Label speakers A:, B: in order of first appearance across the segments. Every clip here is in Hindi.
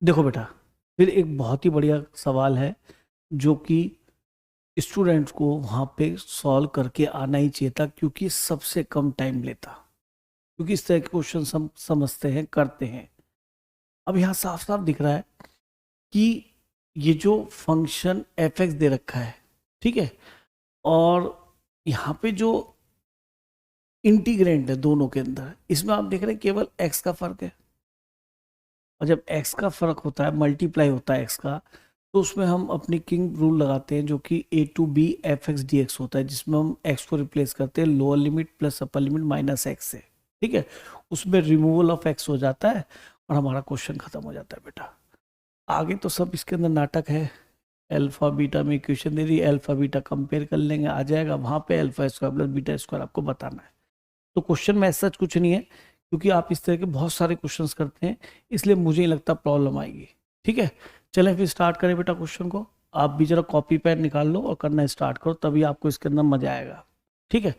A: देखो बेटा, फिर एक बहुत ही बढ़िया सवाल है जो कि स्टूडेंट्स को वहाँ पे सॉल्व करके आना ही चाहिए था, क्योंकि सबसे कम टाइम लेता, क्योंकि इस तरह के क्वेश्चन हम समझते हैं, करते हैं। अब यहाँ साफ साफ दिख रहा है कि ये जो फंक्शन एफ एक्स दे रखा है, ठीक है, और यहाँ पे जो इंटीग्रेंट है दोनों के अंदर, इसमें आप देख रहे हैं केवल एक्स का फर्क है। और जब एक्स का फर्क होता है, मल्टीप्लाई होता है एक्स का, तो उसमें हम अपनी किंग रूल लगाते हैं, जो कि A to B F X D X होता है, जिसमें हम एक्स को रिप्लेस करते हैं lower limit plus upper limit minus X से। ठीक है, उसमें रिमूवल ऑफ एक्स हो जाता है और हमारा क्वेश्चन खत्म हो जाता है बेटा। आगे तो सब इसके अंदर नाटक है। अल्फा बीटा में इक्वेशन दे दी, अल्फा बीटा कंपेयर कर लेंगे, आ जाएगा वहां पे alpha square plus beta square आपको बताना है। तो क्वेश्चन में ऐसा कुछ नहीं है, क्योंकि आप इस तरह के बहुत सारे क्वेश्चंस करते हैं, इसलिए मुझे नहीं लगता प्रॉब्लम आएगी। ठीक है, चलें फिर स्टार्ट करें बेटा क्वेश्चन को। आप भी जरा कॉपी पेन निकाल लो और करना स्टार्ट करो, तभी आपको इसके अंदर मजा आएगा। ठीक है,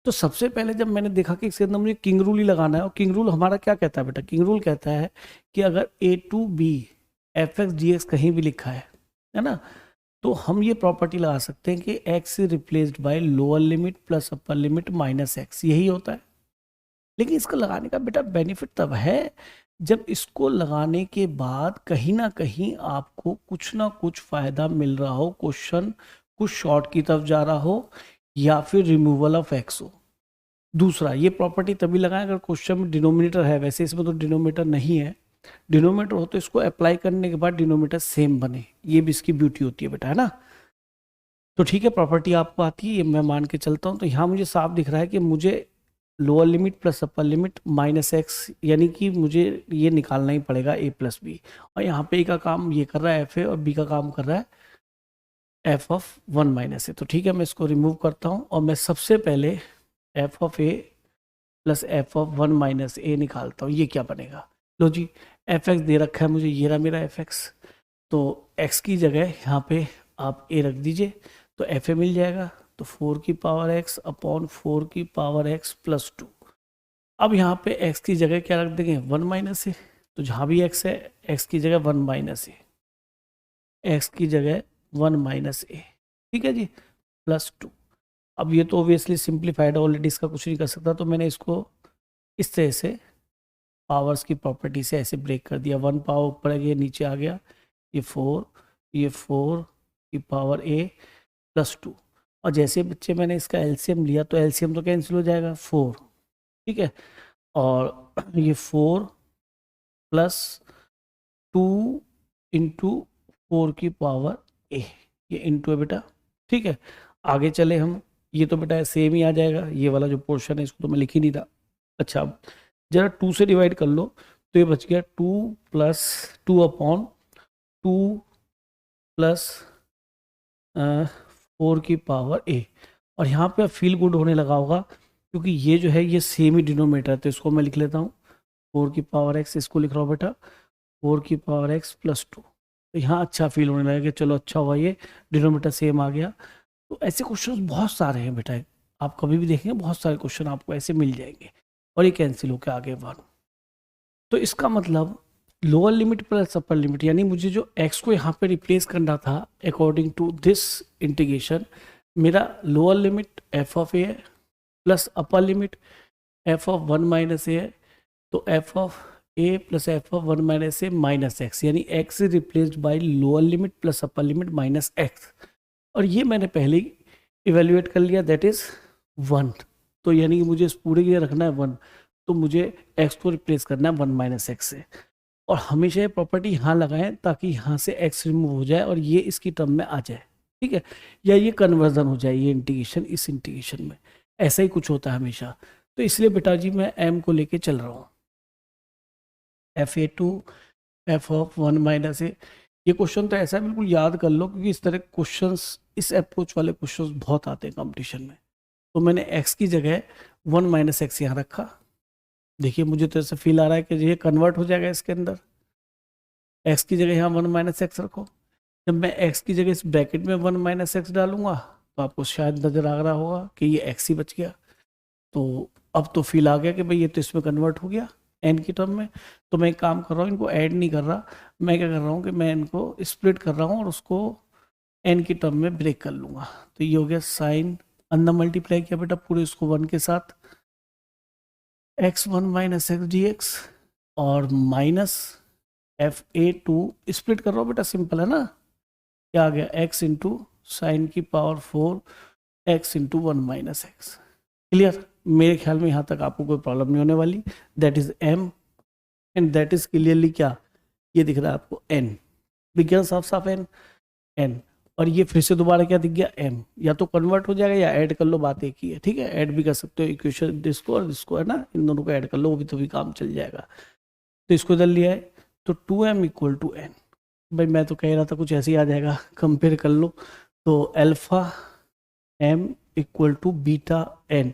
A: तो सबसे पहले जब मैंने देखा कि इसके अंदर मुझे किंग रूल ही लगाना है, और किंग रूल हमारा क्या कहता है बेटा? किंग रूल कहता है कि अगर A to B F X D X कहीं भी लिखा है ना, तो हम ये प्रॉपर्टी लगा सकते हैं कि x is replaced by lower limit plus upper limit minus x, यही होता है। लेकिन इसको लगाने का बेटा बेनिफिट तब है जब इसको लगाने के बाद कहीं ना कहीं आपको कुछ ना कुछ फायदा मिल रहा हो, क्वेश्चन कुछ शॉर्ट की तरफ जा रहा हो, या फिर रिमूवल ऑफ एक्स हो। दूसरा, ये प्रॉपर्टी तभी लगाएं अगर क्वेश्चन में डिनोमिनेटर है, वैसे इसमें तो डिनोमिनेटर नहीं है। डिनोमिनेटर हो तो इसको अप्लाई करने के बाद डिनोमिनेटर सेम बने, ये भी इसकी ब्यूटी होती है बेटा, है ना। तो ठीक है, प्रॉपर्टी आपको आती है, ये मैं मान के चलता हूँ। तो यहाँ मुझे साफ दिख रहा है कि मुझे lower limit plus upper limit minus X, यानी कि मुझे ये निकालना ही पड़ेगा ए प्लस बी। और यहाँ पे ए का काम ये कर रहा है एफ ए, और बी का काम कर रहा है एफ ऑफ वन माइनस ए। तो ठीक है, मैं इसको रिमूव करता हूँ और मैं सबसे पहले F of A plus F of one minus A निकालता हूँ। ये क्या बनेगा? लो जी, एफ एक्स दे रखा है मुझे, ये रहा मेरा एफ एक्स। तो एक्स की जगह यहाँ पे आप ए रख दीजिए, तो एफ ए मिल जाएगा। तो 4 की पावर एक्स अपॉन 4 की पावर एक्स प्लस 2। अब यहाँ पे एक्स की जगह क्या रख देंगे? 1 माइनस ए। तो जहाँ भी एक्स है, एक्स की जगह 1 माइनस ए, एक्स की जगह 1 माइनस ए। ठीक है जी, प्लस 2। अब ये तो ऑब्वियसली सिंप्लीफाइड, ऑलरेडी इसका कुछ नहीं कर सकता, तो मैंने इसको इस तरह से पावर्स की प्रॉपर्टी से ऐसे ब्रेक कर दिया। 1 पावर ऊपर है, ये नीचे आ गया, ये 4, ये 4 की पावर ए प्लस 2। और जैसे बच्चे मैंने इसका एलसीएम लिया, तो एलसीएम तो कैंसिल हो जाएगा 4। ठीक है, और ये 4 प्लस 2 इंटू 4 की पावर ए, ये इंटू है बेटा। ठीक है, आगे चले हम। ये तो बेटा सेम ही आ जाएगा, ये वाला जो पोर्शन है इसको तो मैं लिख ही नहीं रहा। अच्छा, अब जरा 2 से डिवाइड कर लो, तो ये बच गया 2 प्लस 2 अपॉन 2 प्लस 4 की पावर ए। और यहाँ पे फील गुड होने लगा होगा, क्योंकि ये जो है ये सेम ही डिनोमिनेटर है, तो इसको मैं लिख लेता हूँ 4 की पावर एक्स, इसको लिख रहा हूँ बेटा 4 की पावर एक्स प्लस 2। तो यहाँ अच्छा फील होने लगा कि चलो अच्छा हुआ ये डिनोमिनेटर सेम आ गया। तो ऐसे क्वेश्चन बहुत सारे हैं बेटा, आप कभी भी देखेंगे बहुत सारे क्वेश्चन आपको ऐसे मिल जाएंगे, और ये कैंसिल होकर आगे 1। तो इसका मतलब lower limit plus upper limit, यानी मुझे जो x को यहाँ पे रिप्लेस करना था अकॉर्डिंग टू दिस इंटीग्रेशन, मेरा lower limit F of A है plus upper limit F of one minus A है। तो F of A plus F of one minus A minus X, यानी X is replaced by lower limit plus upper limit minus X. और ये मैंने पहले ही इवेल्युएट कर लिया, दैट इज 1। तो यानी कि मुझे इस पूरे के लिए रखना है 1, तो मुझे एक्स को रिप्लेस करना है 1 माइनस एक्स से। और हमेशा ये प्रॉपर्टी यहाँ लगाएं ताकि यहाँ से एक्स रिमूव हो जाए और ये इसकी टर्म में आ जाए। ठीक है, या ये कन्वर्जन हो जाए, ये इंटीग्रेशन इस इंटीग्रेशन में, ऐसा ही कुछ होता है हमेशा। तो इसलिए बेटा जी मैं एम को लेके चल रहा हूँ, F A to F of one minus A. ये क्वेश्चन तो ऐसा बिल्कुल याद कर लो, क्योंकि इस तरह क्वेश्चंस, इस अप्रोच वाले क्वेश्चंस बहुत आते हैं कंपटीशन में। तो मैंने एक्स की जगह 1 माइनस एक्स यहाँ रखा। देखिए मुझे तो ऐसा फील आ रहा है कि ये कन्वर्ट हो जाएगा इसके अंदर। एक्स की जगह यहाँ 1 माइनस एक्स रखो। जब मैं एक्स की जगह इस ब्रैकेट में 1 माइनस एक्स डालूंगा, तो आपको शायद नजर आ रहा होगा कि ये एक्स ही बच गया। तो अब तो फील आ गया कि भाई ये तो इसमें कन्वर्ट हो गया। एन की टर्म में। तो मैं एक काम कर रहा हूँ, इनको ऐड नहीं कर रहा, मैं क्या कर रहा हूँ कि मैं इनको स्प्लिट कर रहा हूँ और उसको एन की टर्म में ब्रेक कर लूँगा। तो ये हो गया साइन, अंदर मल्टीप्लाई किया बेटा पूरे इसको 1 के साथ, x1 minus x D x और माइनस fa2 स्प्लिट कर रहा हूँ बेटा, सिंपल है ना, क्या आ गया x इंटू साइन की power 4 x into 1 minus x. Clear? मेरे ख्याल में यहाँ तक आपको कोई प्रॉब्लम नहीं होने वाली। That is m and that is clearly क्या, ये दिख रहा है आपको n, दिख गया साफ साफ n, और ये फिर से दोबारा क्या दिख गया m, या तो कन्वर्ट हो जाएगा या ऐड कर लो, बात एक ही है, ठीक है, ऐड भी कर सकते हो इक्वेशन जिसको और जिसको, है ना, इन दोनों को ऐड कर लो, वो भी तो भी काम चल जाएगा। तो इसको इधर लिया है तो 2m इक्वल टू n, भाई मैं तो कह रहा था कुछ ऐसे ही आ जाएगा, कंपेयर कर लो, तो alpha m equal to beta n।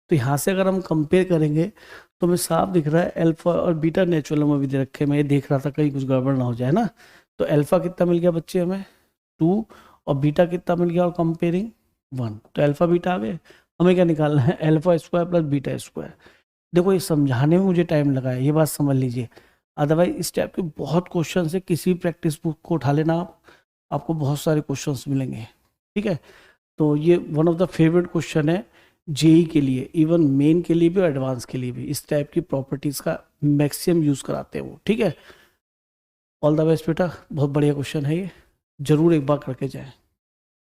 A: तो यहाँ से अगर हम कंपेयर करेंगे तो हमें साफ दिख रहा है अल्फा और बीटा नेचुरल में भी दे रखे, मैं ये देख रहा था कहीं कुछ गड़बड़ ना हो जाए ना। तो अल्फा कितना मिल गया बच्चे हमें 2, और बीटा कितना मिल गया और कंपेयरिंग 1, तो अल्फा बीटा आ गए। हमें क्या निकालना है, alpha square plus beta square. देखो ये समझाने में मुझे टाइम लगा है, ये बात समझ लीजिए, अदरवाइज इस टाइप के बहुत क्वेश्चन है, किसी प्रैक्टिस बुक को उठा लेना आप, आपको बहुत सारे क्वेश्चंस मिलेंगे, ठीक है। तो ये one of the favourite question है जेई के लिए, इवन मेन के लिए भी और एडवांस के लिए भी, इस टाइप की प्रॉपर्टीज़ का मैक्सिमम यूज़ कराते हैं वो, ठीक है। ऑल द बेस्ट बेटा, बहुत बढ़िया क्वेश्चन है ये, जरूर एक बार करके जाएं।